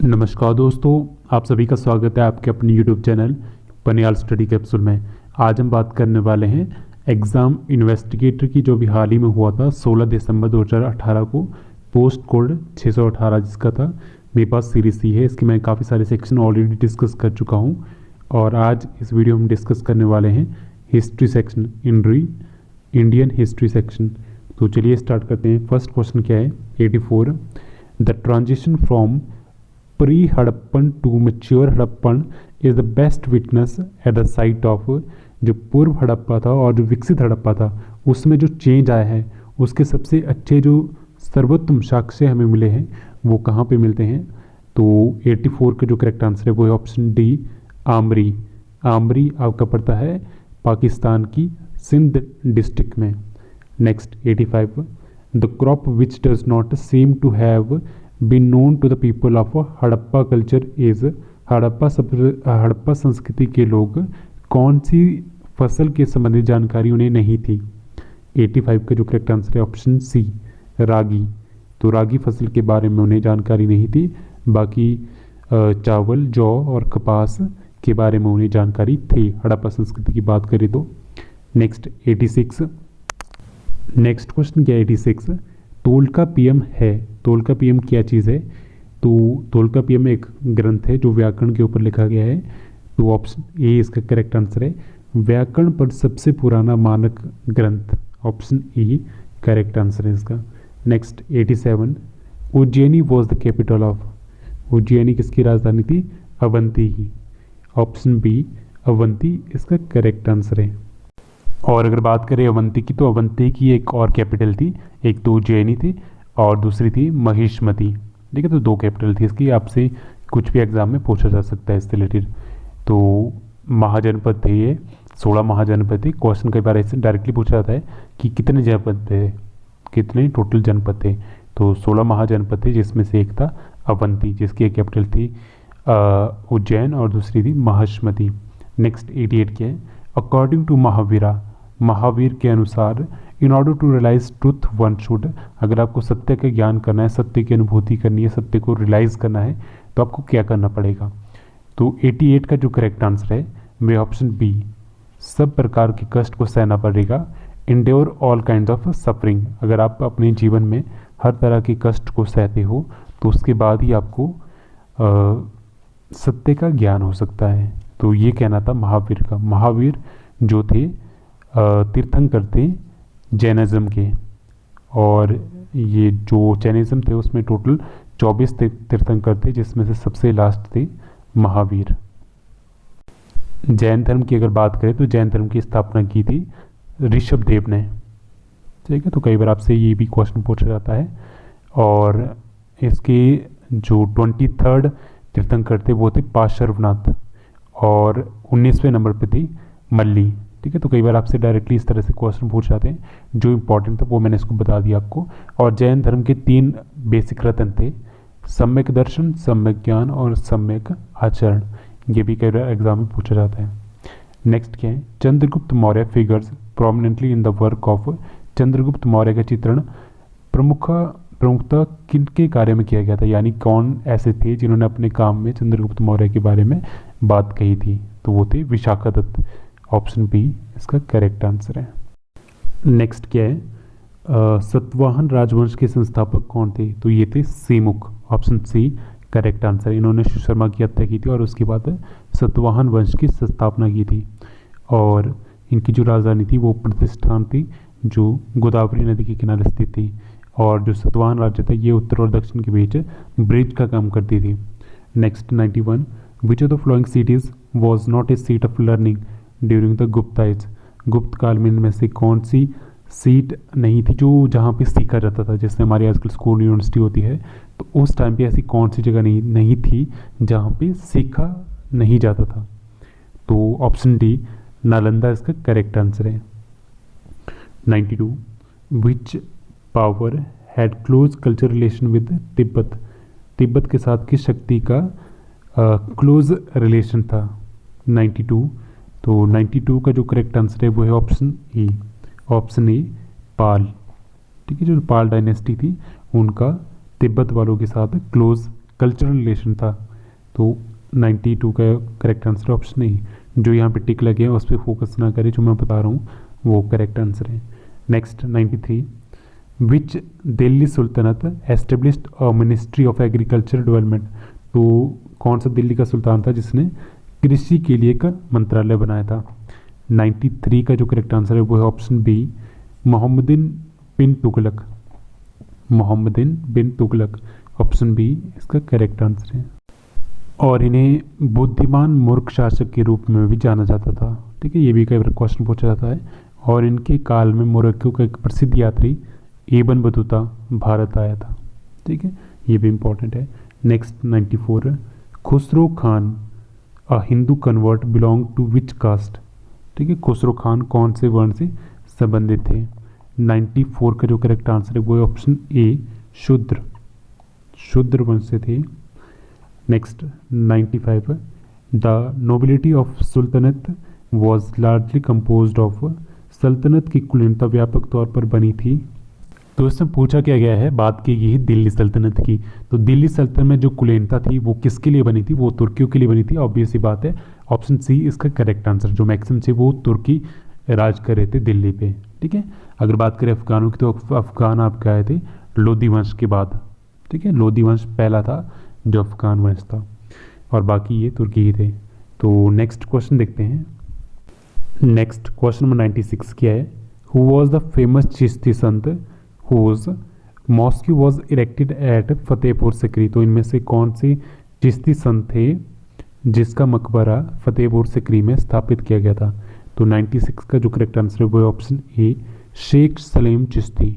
नमस्कार दोस्तों, आप सभी का स्वागत है आपके अपने यूट्यूब चैनल पनियाल स्टडी कैप्सूल में। आज हम बात करने वाले हैं एग्ज़ाम इन्वेस्टिगेटर की, जो भी हाल ही में हुआ था 16 दिसंबर 2018 को, पोस्ट कोड 618 जिसका था। मेरे पास सीरीज सी है, इसके मैं काफ़ी सारे सेक्शन ऑलरेडी डिस्कस कर चुका हूँ और आज इस वीडियो में हम डिस्कस करने वाले हैं history section, Indian history section. तो चलिए स्टार्ट करते हैं। फर्स्ट क्वेश्चन क्या है, 84। The transition from pre Harappan to mature Harappan is the best witness at the site of. जो पूर्व हड़प्पा था और जो विकसित हड़प्पा था उसमें जो चेंज आया है उसके सबसे अच्छे जो सर्वोत्तम साक्ष्य हमें मिले हैं वो कहाँ पे मिलते हैं। तो 84 का जो करेक्ट आंसर है वो है ऑप्शन डी, आमरी। आमरी आपका पड़ता है पाकिस्तान की सिंध डिस्ट्रिक्ट में। Next 85। The crop which does not seem to have been known to the people of Harappa culture is। Harappa संस्कृति के लोग कौन सी फसल के संबंधित जानकारी उन्हें नहीं थी। 85 का जो करेक्ट आंसर है ऑप्शन सी, रागी। तो रागी फसल के बारे में उन्हें जानकारी नहीं थी, बाकी चावल, जौ और कपास के बारे में उन्हें जानकारी थी हड़प्पा संस्कृति की बात करें तो। नेक्स्ट 86। नेक्स्ट क्वेश्चन क्या है 86। तोलका पीएम है। तोलका पीएम क्या चीज़ है? तो तोलका पीएम एक ग्रंथ है जो व्याकरण के ऊपर लिखा गया है। तो ऑप्शन ए इसका करेक्ट आंसर है। व्याकरण पर सबसे पुराना मानक ग्रंथ, ऑप्शन ई करेक्ट आंसर है इसका। Next 87। Ujjaini was the capital of. Ujjaini किसकी राजधानी थी? अवंती ही। ऑप्शन बी अवंती इसका करेक्ट आंसर है। और अगर बात करें अवंती की, तो अवंती की एक और कैपिटल थी, एक तो उज्जैनी थी और दूसरी थी महिष्मती। ठीक है, तो दो कैपिटल थी इसकी। आपसे कुछ भी एग्जाम में पूछा जा सकता है इससे रिलेटेड। तो महाजनपद थे ये, 16 महाजनपद थे। क्वेश्चन कई बार ऐसे डायरेक्टली पूछा जाता है कि कितने जनपद थे, कितने टोटल जनपद थे। तो 16 महाजनपद थे जिसमें से एक था अवंती जिसकी एक कैपिटल थी उज्जैन और दूसरी थी महिष्मती। नेक्स्ट 88 क्या है, अकॉर्डिंग टू महावीरा। महावीर के अनुसार in order to realise truth one should. अगर आपको सत्य का ज्ञान करना है, सत्य की अनुभूति करनी है, सत्य को रियलाइज करना है तो आपको क्या करना पड़ेगा। तो 88 का जो करेक्ट आंसर है वह ऑप्शन बी, सब प्रकार के कष्ट को सहना पड़ेगा। Endure all kind of suffering. अगर आप अपने जीवन में हर तरह के कष्ट को सहते हो तो उसके बाद ही आपको सत्य का ज्ञान हो सकता है। तो ये कहना था महावीर का। महावीर जो थे तीर्थंकर थे जैनिज्म के, और ये जो जैनिज्म थे उसमें टोटल 24 तीर्थंकर थे जिसमें से सबसे लास्ट थे महावीर। जैन धर्म की अगर बात करें तो जैन धर्म की स्थापना की थी ऋषभदेव ने। ठीक है, तो कई बार आपसे ये भी क्वेश्चन पूछा जाता है। और इसके जो 23rd तीर्थंकर थे वो थे पार्श्वनाथ और 19वें नंबर पे थी मल्ली। ठीक है, तो कई बार आपसे डायरेक्टली इस तरह से क्वेश्चन पूछ जाते हैं। जो इंपॉर्टेंट था वो मैंने इसको बता दिया आपको। और जैन धर्म के 3 बेसिक रत्न थे, सम्यक दर्शन, सम्यक ज्ञान और सम्यक आचरण। ये भी कई बार एग्जाम में पूछा जाता है। नेक्स्ट क्या है, Chandragupta Maurya figures prominently in the work of. Chandragupta Maurya का चित्रण प्रमुखता किनके कार्य में किया गया था, यानी कौन ऐसे थे जिन्होंने अपने काम में चंद्रगुप्त मौर्य के बारे में बात कही थी। तो वो थे विशाखादत्त। ऑप्शन बी इसका करेक्ट आंसर है। नेक्स्ट क्या है, सतवाहन राजवंश के संस्थापक कौन थे? तो ये थे Simuka. Option C correct answer. इन्होंने सुशर्मा की हत्या की थी और उसके बाद सतवाहन वंश की स्थापना की थी। और इनकी जो राजधानी थी वो प्रतिष्ठान थी जो गोदावरी नदी के किनारे स्थित थी। और जो सतवाहन राज्य था ये उत्तर और दक्षिण के बीच ब्रिज का काम करती थी। Next 91। Which of the following cities was not a seat of learning during the Gupta age. Gupta काल में इनमें से कौन सी सीट नहीं थी जो जहाँ पे सीखा जाता था, जैसे हमारी आजकल स्कूल यूनिवर्सिटी होती है, तो उस टाइम पे ऐसी कौन सी जगह नहीं थी जहाँ पे सीखा नहीं जाता था। तो ऑप्शन डी नालंदा इसका करेक्ट आंसर है। 92। Which power had close culture relation with Tibet. Tibet के साथ किस शक्ति का क्लोज रिलेशन था? 92। तो 92 का जो करेक्ट आंसर है वो है ऑप्शन ए, ऑप्शन ए पाल। ठीक है, जो पाल डायनेस्टी थी उनका तिब्बत वालों के साथ क्लोज कल्चरल रिलेशन था। तो 92 का करेक्ट आंसर ऑप्शन नहीं, जो यहाँ पे टिक लगे हैं उस पर फोकस ना करें, जो मैं बता रहा हूँ वो करेक्ट आंसर है। Next 93, which Delhi सुल्तनत established a ministry of agriculture development. तो कौन सा दिल्ली का सुल्तान था जिसने कृषि के लिए एक मंत्रालय बनाया था? 93 का जो करेक्ट आंसर है वो है ऑप्शन बी, मोहम्मदन बिन तुगलक। मोहम्मदन बिन तुगलक, ऑप्शन बी इसका करेक्ट आंसर है। और इन्हें बुद्धिमान मूर्ख शासक के रूप में भी जाना जाता था। ठीक है, ये भी कई बार क्वेश्चन पूछा जाता है। और इनके काल में मोरक्को का एक प्रसिद्ध यात्री इब्न बतूता भारत आया था। ठीक है, ये भी इम्पोर्टेंट है। Next 94, Khusro Khan a Hindu convert belong to which caste. ठीक है, खुसरो खान कौन से वर्ण से संबंधित थे? 94 का जो करेक्ट आंसर है वो है ऑप्शन ए, शूद्र। शूद्र वंश से थे। Next 95, the nobility of सुल्तनत was largely composed of. सल्तनत की कुलीनता व्यापक तौर पर बनी थी। तो इसमें पूछा क्या गया है, बात की गई है दिल्ली सल्तनत की। तो दिल्ली सल्तनत में जो कुलीनता थी वो किसके लिए बनी थी? वो तुर्कियों के लिए बनी थी। ऑब्वियस ही बात है, ऑप्शन सी इसका करेक्ट आंसर। जो मैक्सिमम थे वो तुर्की राज कर रहे थे दिल्ली पे। ठीक है, अगर बात करें अफगानों की तो अफगान आपके आए थे लोधी वंश के बाद। ठीक है, लोधी वंश पहला था जो अफगान वंश था, और बाकी ये तुर्की ही थे। तो नेक्स्ट क्वेश्चन देखते हैं। नेक्स्ट क्वेश्चन नंबर 96 क्या है? Who was the famous Chishti saint whose mosque was erected at Fatehpur Sikri. तो इनमें से कौन से चिश्ती संत थे जिसका मकबरा फतेहपुर सिकरी में स्थापित किया गया था? तो 96 का जो करेक्ट आंसर है वो है ऑप्शन ए, शेख सलीम चिश्ती।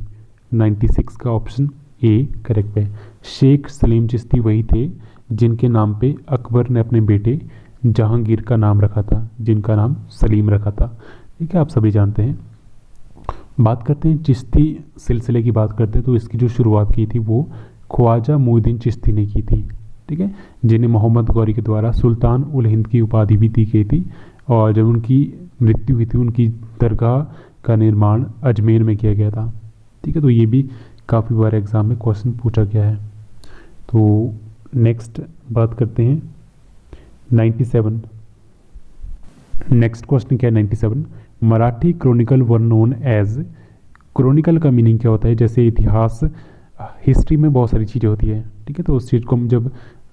96 का ऑप्शन ए करेक्ट है। शेख सलीम चिश्ती वही थे जिनके नाम पे अकबर ने अपने बेटे जहांगीर का नाम रखा था, जिनका नाम सलीम रखा था। ठीक है, आप सभी जानते हैं। बात करते हैं चिश्ती सिलसिले की, बात करते हैं तो इसकी जो शुरुआत की थी वो ख्वाजा मोइनुद्दीन चिश्ती ने की थी। ठीक है, जिन्हें मोहम्मद गौरी के द्वारा सुल्तान उल हिंद की उपाधि भी दी गई थी। और जब उनकी मृत्यु हुई थी उनकी दरगाह का निर्माण अजमेर में किया गया था। ठीक है, तो ये भी काफ़ी बार एग्जाम में क्वेश्चन पूछा गया है। तो नेक्स्ट बात करते हैं 97। नेक्स्ट क्वेश्चन क्या है? 97, Marathi chronicle were known as. Chronicle का मीनिंग क्या होता है? जैसे इतिहास, हिस्ट्री में बहुत सारी चीज़ें होती है। ठीक है, तो उस चीज़ को हम जब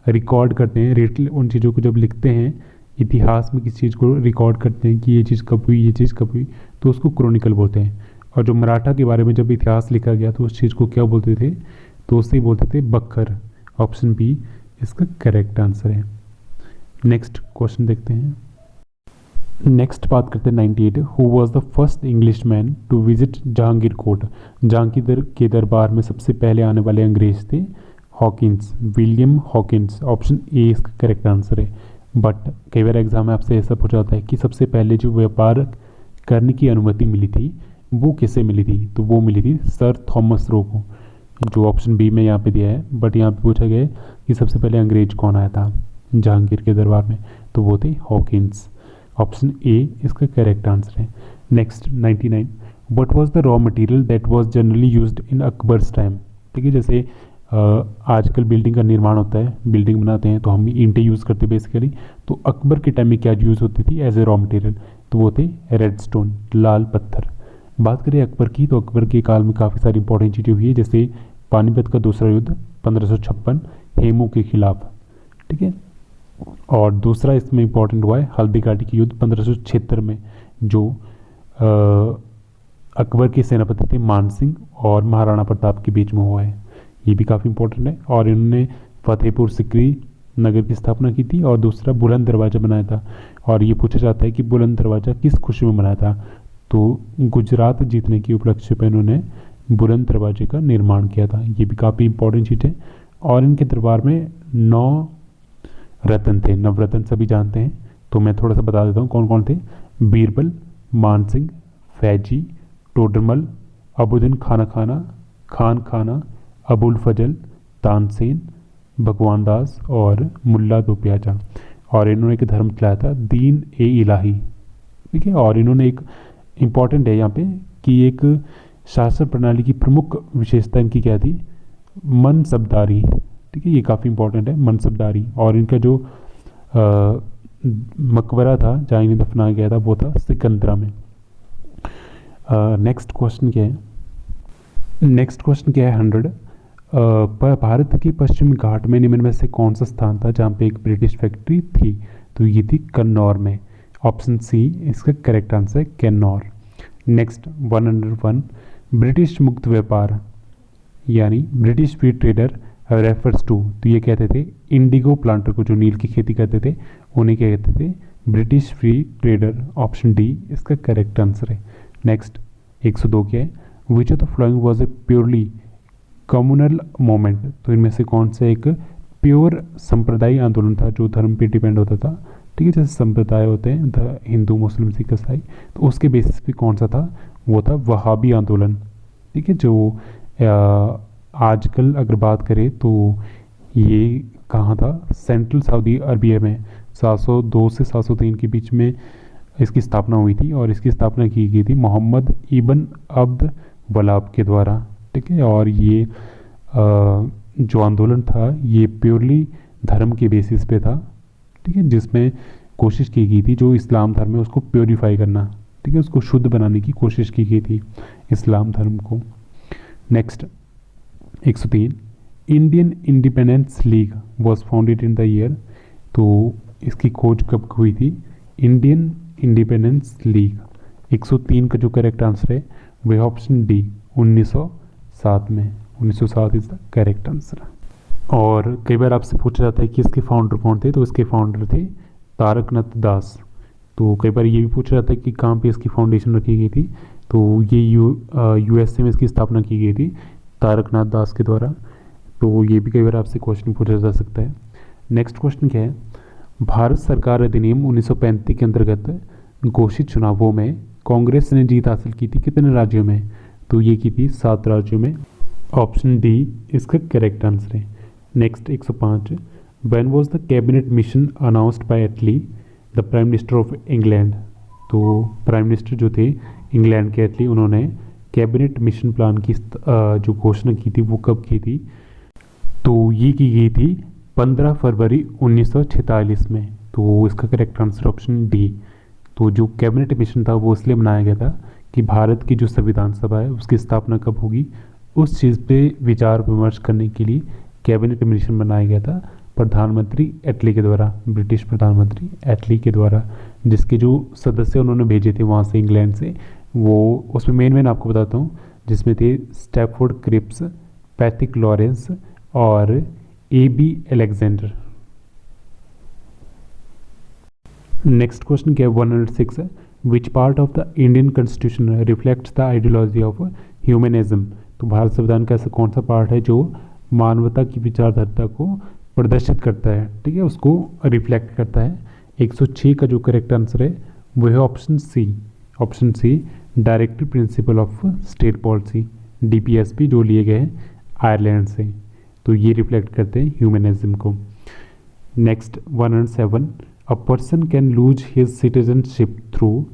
रिकॉर्ड करते हैं, उन चीज़ों को जब लिखते हैं, इतिहास में किसी चीज़ को रिकॉर्ड करते हैं कि ये चीज़ कब हुई, ये चीज़ कब हुई, तो उसको क्रोनिकल बोलते हैं। और जो मराठा के बारे में जब इतिहास लिखा गया तो उस चीज़ को क्या बोलते थे? तो उससे बोलते थे बखर। ऑप्शन बी इसका करेक्ट आंसर है। नेक्स्ट क्वेश्चन देखते हैं। नेक्स्ट बात करते हैं 98, who was the first English man to visit Jahangir court. Jahangir के दरबार में सबसे पहले आने वाले अंग्रेज थे Hawkins, William Hawkins. Option A इसका करेक्ट आंसर है। बट कई बार एग्जाम में आपसे ऐसा पूछा जाता है कि सबसे पहले जो व्यापार करने की अनुमति मिली थी वो किसे मिली थी? तो वो मिली थी सर थॉमस रो को, जो ऑप्शन बी में यहाँ पे दिया है। बट यहाँ पे पूछा गया है कि सबसे पहले अंग्रेज कौन आया था जहांगीर के दरबार में, तो वो थे हॉकिंस। ऑप्शन ए इसका करेक्ट आंसर है। Next 99, what was the raw material that was generally used in Akbar's time. ठीक है, जैसे आजकल बिल्डिंग का निर्माण होता है, बिल्डिंग बनाते हैं तो हम ईंटें यूज़ करते हैं बेसिकली। तो अकबर के टाइम में क्या यूज़ होती थी एज ए रॉ मटेरियल? तो वो थे रेड स्टोन, लाल पत्थर। बात करें अकबर की तो अकबर के काल में काफ़ी सारी इंपॉर्टेंट चीज़ें हुई है, जैसे पानीपत का दूसरा युद्ध 1556 हेमू के खिलाफ। ठीक है, और दूसरा इसमें इंपॉर्टेंट हुआ है हल्दी घाटी की युद्ध 1576 में, जो अकबर के सेनापति थे मान सिंह और महाराणा प्रताप के बीच में हुआ है। ये भी काफ़ी इंपॉर्टेंट है। और इन्होंने फतेहपुर सिकरी नगर की स्थापना की थी और दूसरा बुलंद दरवाज़ा बनाया था। और ये पूछा जाता है कि बुलंद दरवाज़ा किस खुशी में बनाया था? तो गुजरात जीतने के उपलक्ष्य पर इन्होंने बुलंद दरवाजे का निर्माण किया था। ये भी काफ़ी इंपॉर्टेंट चीज़ है। और इनके दरबार में 9 रत्न थे, नवरत्न सभी जानते हैं। तो मैं थोड़ा सा बता देता हूँ कौन कौन थे। बीरबल, मानसिंह, फैजी, टोडरमल, अबुद्दीन खान खाना, अबुल फजल, तानसेन, भगवान दास और मुल्ला दो प्याजा। और इन्होंने एक धर्म चलाया था दीन ए इलाही। ठीक है, और इन्होंने एक इम्पॉर्टेंट है यहाँ पे कि एक शासन प्रणाली की प्रमुख विशेषता इनकी क्या थी? मनसबदारी। ठीक है, ये काफ़ी इंपॉर्टेंट है, मनसबदारी। और इनका जो मकबरा था जहाँ इन्हें दफनाया गया था वो था सिकंदरा में। नेक्स्ट क्वेश्चन क्या है? नेक्स्ट क्वेश्चन क्या है 100। भारत के पश्चिमी घाट में निम्न में से कौन सा स्थान था जहाँ पे एक ब्रिटिश फैक्ट्री थी? तो ये थी कन्नौर में। ऑप्शन सी इसका करेक्ट आंसर है, कन्नौर। नेक्स्ट 101, ब्रिटिश मुक्त व्यापार यानी British free trader refers to, तो ये कहते थे इंडिगो प्लांटर को, जो नील की खेती करते थे उन्हें क्या कहते थे? British free trader. Option D इसका करेक्ट आंसर है। नेक्स्ट 102 क्या है? विच of the following was a purely communal moment, तो इनमें से कौन सा एक प्योर संप्रदायी आंदोलन था जो धर्म पे डिपेंड होता था? ठीक है, जैसे संप्रदाय होते हैं हिंदू मुस्लिम सिख ईसाई, तो उसके बेसिस पे कौन सा था? वो था वहाबी आंदोलन। ठीक है, जो आजकल अगर बात करें तो ये कहाँ था? सेंट्रल सऊदी अरबिया में 702 से 703 के बीच में इसकी स्थापना हुई थी, और इसकी स्थापना की गई थी मोहम्मद इब्न अब्द वलाब के द्वारा। ठीक है, और ये जो आंदोलन था ये प्योरली धर्म के बेसिस पे था। ठीक है, जिसमें कोशिश की गई थी जो इस्लाम धर्म है उसको प्योरीफाई करना, ठीक है, उसको शुद्ध बनाने की कोशिश की गई थी इस्लाम धर्म को। Next 103, Indian independence league was founded in the year, तो इसकी खोज कब हुई थी? इंडियन इंडिपेंडेंस लीग 103 का जो करेक्ट आंसर है वह ऑप्शन डी 1907 में। 1907 इज द करेक्ट आंसर। और कई बार आपसे पूछा जाता है कि इसके फाउंडर कौन थे, तो इसके फाउंडर थे तारकनाथ दास। तो कई बार ये भी पूछा जाता है कि कहाँ पे इसकी फाउंडेशन रखी गई थी, तो ये यूएसए में इसकी स्थापना की गई थी तारकनाथ दास के द्वारा। तो ये भी कई बार आपसे क्वेश्चन पूछा जा सकता है। नेक्स्ट क्वेश्चन क्या है? भारत सरकार अधिनियम 1935 के अंतर्गत घोषित चुनावों में कांग्रेस ने जीत हासिल की थी कितने राज्यों में? तो ये की थी 7 राज्यों में। ऑप्शन डी इसका करेक्ट आंसर है। Next 105, when was the cabinet mission announced by Attlee the prime minister of England, तो प्राइम मिनिस्टर जो थे इंग्लैंड के एटली, उन्होंने कैबिनेट मिशन प्लान की जो घोषणा की थी वो कब की थी? तो ये की गई थी 15 फरवरी 1946 में। तो इसका करेक्ट आंसर ऑप्शन डी। तो जो कैबिनेट मिशन था वो इसलिए बनाया गया था कि भारत की जो संविधान सभा है उसकी स्थापना कब होगी उस चीज़ पे विचार विमर्श करने के लिए कैबिनेट मिशन बनाया गया था प्रधानमंत्री एटली के द्वारा, ब्रिटिश प्रधानमंत्री एटली के द्वारा, जिसके जो सदस्य उन्होंने भेजे थे वहाँ से इंग्लैंड से, वो उसमें मेन आपको बताता हूँ, जिसमें थे स्टैफोर्ड क्रिप्स, पैथिक लॉरेंस और AB अलेक्जेंडर। नेक्स्ट क्वेश्चन क्या है? 106, which part of the Indian constitution reflects the ideology of humanism, तो भारत संविधान का ऐसा कौन सा पार्ट है जो मानवता की विचारधारा को प्रदर्शित करता है? ठीक है, उसको रिफ्लेक्ट करता है। 106 का जो करेक्ट आंसर है वो है option C. Option C directive principle of state policy, DPSP, जो लिए गए हैं आयरलैंड से, तो ये रिफ्लेक्ट करते हैं ह्यूमनिज्म को। Next 107, a person can lose his citizenship through,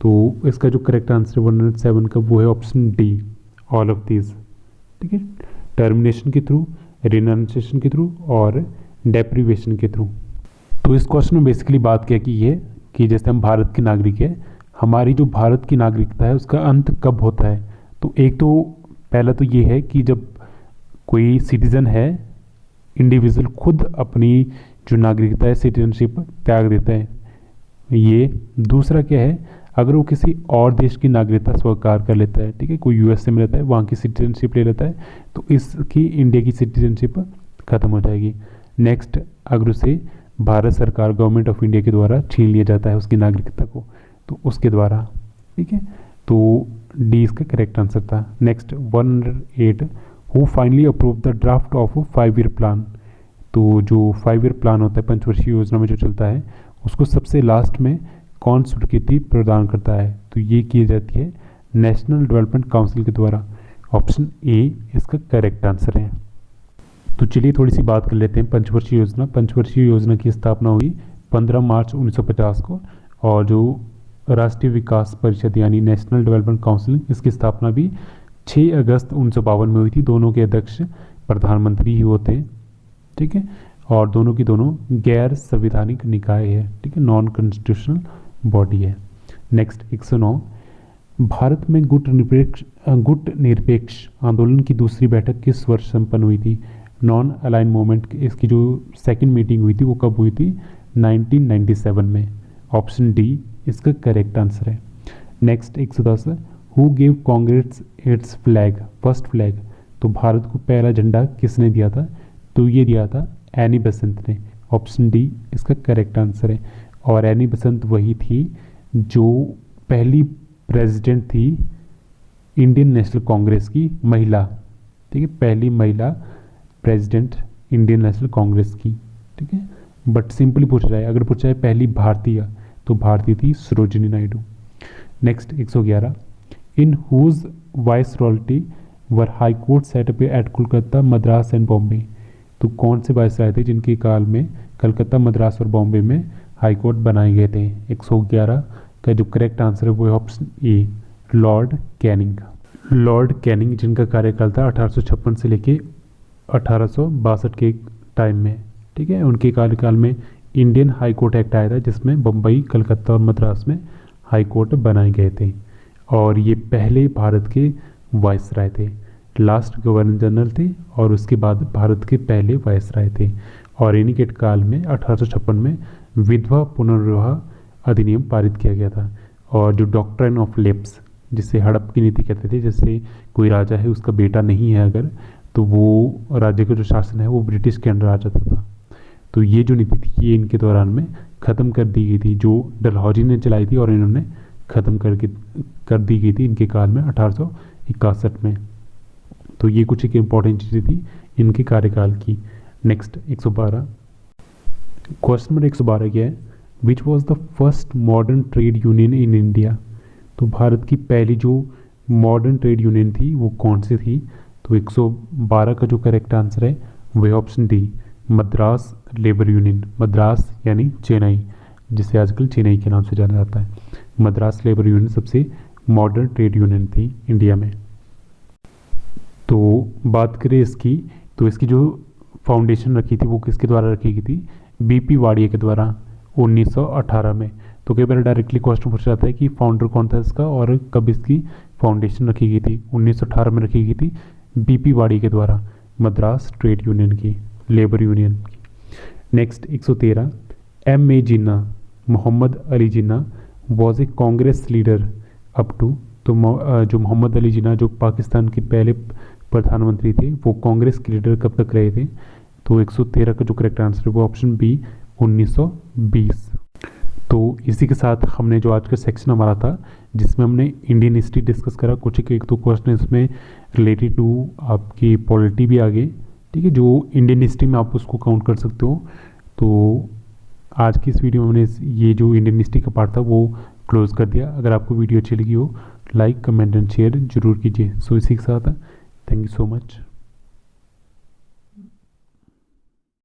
तो इसका जो करेक्ट आंसर 107 का वो है option D, all of these. ठीक है, टर्मिनेशन के थ्रू, रिनाउंसिएशन के थ्रू और डेप्रीवेशन के थ्रू। तो इस क्वेश्चन में बेसिकली बात क्या की है कि जैसे हम भारत के नागरिक हैं, हमारी जो भारत की नागरिकता है उसका अंत कब होता है? तो एक तो पहला तो ये है कि जब कोई सिटीज़न है, इंडिविजुअल खुद अपनी जो नागरिकता है सिटीजनशिप त्याग देता है ये। दूसरा क्या है, अगर वो किसी और देश की नागरिकता स्वीकार कर लेता है, ठीक है, कोई USA में रहता है, वहाँ की सिटीजनशिप ले लेता है, तो इसकी इंडिया की सिटीजनशिप ख़त्म हो जाएगी। नेक्स्ट, अगर उसे भारत सरकार, गवर्नमेंट ऑफ इंडिया के द्वारा छीन लिया जाता है उसकी नागरिकता को, तो उसके द्वारा, ठीक है, तो डी इसका करेक्ट आंसर था। Next 108, who finally approve the draft of 5 year plan, तो जो 5 ईयर प्लान होता है पंचवर्षीय योजना में जो चलता है उसको सबसे लास्ट में कौन स्वीकृति प्रदान करता है? तो ये की जाती है नेशनल डेवलपमेंट काउंसिल के द्वारा। ऑप्शन ए इसका करेक्ट आंसर है। तो चलिए थोड़ी सी बात कर लेते हैं पंचवर्षीय योजना। पंचवर्षीय योजना की स्थापना हुई 15 मार्च 1950 को, और जो राष्ट्रीय विकास परिषद यानी नेशनल डेवलपमेंट काउंसिल, इसकी स्थापना भी 6 अगस्त 1952 में हुई थी। दोनों के अध्यक्ष प्रधानमंत्री ही होते हैं। ठीक है, और दोनों की दोनों गैर संवैधानिक निकाय है, ठीक है, नॉन कॉन्स्टिट्यूशनल बॉडी है। नेक्स्ट 109, भारत में गुट निरपेक्ष आंदोलन की दूसरी बैठक किस वर्ष संपन्न हुई थी? नॉन अलाइन मूवमेंट, इसकी जो सेकंड मीटिंग हुई थी वो कब हुई थी? 1997 में। ऑप्शन डी इसका करेक्ट आंसर है। Next 110, who gave Congress it's flag, first flag? तो भारत को पहला झंडा किसने दिया था? तो ये दिया था एनी बेसेंट ने। ऑप्शन डी इसका करेक्ट आंसर है। और एनी बेसेंट वही थी जो पहली प्रेसिडेंट थी इंडियन नेशनल कांग्रेस की, महिला, ठीक है, पहली महिला प्रेसिडेंट इंडियन नेशनल कांग्रेस की, ठीक है। बट सिंपली पूछ रहा है, अगर पूछा है पहली भारतीय, तो भारतीय थी Sarojini Naidu. Next 111, in whose viceroyalty were high court set up at Kolkata, Madras and Bombay? तो कौन से वाइस राय थे जिनके काल में कलकत्ता, मद्रास और बॉम्बे में हाई कोर्ट बनाए गए थे? 111 का जो करेक्ट आंसर है वो है option A, Lord Canning. Lord Canning जिनका कार्यकाल था 1856 से लेके 1862 के टाइम में, ठीक है, उनके कार्यकाल में इंडियन हाई कोर्ट एक्ट आया था जिसमें बम्बई, कलकत्ता और मद्रास में हाई कोर्ट बनाए गए थे। और ये पहले भारत के वाइसराय थे, लास्ट गवर्नर जनरल थे और उसके बाद भारत के पहले वाइसराय थे। और इन्हीं के काल में 1856 में विधवा पुनर्विवाह अधिनियम पारित किया गया था। और जो डॉक्ट्राइन ऑफ लेप्स, जिसे हड़प की नीति कहते थे, जैसे कोई राजा है उसका बेटा नहीं है अगर, तो वो राज्य का जो शासन है वो ब्रिटिश के अंडर आ जाता था। तो ये जो नीति थी ये इनके दौरान में ख़त्म कर दी गई थी, जो डलहौजी ने चलाई थी और इन्होंने ख़त्म कर दी गई थी इनके काल में 1861 में। तो ये कुछ एक इम्पॉर्टेंट चीज़ें थी इनके कार्यकाल की। नेक्स्ट 112, क्वेश्चन नंबर 112 क्या है? Which was the first modern trade union in India? तो भारत की पहली जो मॉडर्न ट्रेड यूनियन थी वो कौन सी थी? तो 112 का जो करेक्ट आंसर है वह option D, Madras labour union. Madras यानी चेन्नई, जिसे आजकल चेन्नई के नाम से जाना जाता है। मद्रास लेबर यूनियन सबसे मॉडर्न ट्रेड यूनियन थी इंडिया में। तो बात करें इसकी, तो इसकी जो फाउंडेशन रखी थी वो किसके द्वारा रखी गई थी? बीपी वाड़िया के द्वारा 1918 में। तो कई बार डायरेक्टली क्वेश्चन पूछा जाता है कि फाउंडर कौन था इसका और कब इसकी फाउंडेशन रखी गई थी? 1918 में रखी गई थी बीपी वाड़िया के द्वारा, मद्रास ट्रेड यूनियन की, लेबर यूनियन की। Next 113, M.A. Jinnah, Mohammad Ali Jinnah was a Congress leader up to? तो जो मोहम्मद अली जिन्ना जो पाकिस्तान के पहले प्रधानमंत्री थे वो कांग्रेस के लीडर कब तक रहे थे? तो 113 का जो करेक्ट आंसर है वो ऑप्शन बी, 1920। तो इसी के साथ हमने जो आज का सेक्शन हमारा था जिसमें हमने इंडियन हिस्ट्री डिस्कस करा, कुछ एक दो क्वेश्चन इसमें रिलेटेड टू आपकी पॉलिटी भी आ गए, ठीक है, जो इंडियन हिस्ट्री में आप उसको काउंट कर सकते हो। तो आज की इस वीडियो में हमने ये जो इंडियन हिस्ट्री का पार्ट था वो क्लोज कर दिया। अगर आपको वीडियो अच्छी लगी हो लाइक, कमेंट एंड शेयर जरूर कीजिए। सो इसी के साथ थैंक यू सो मच।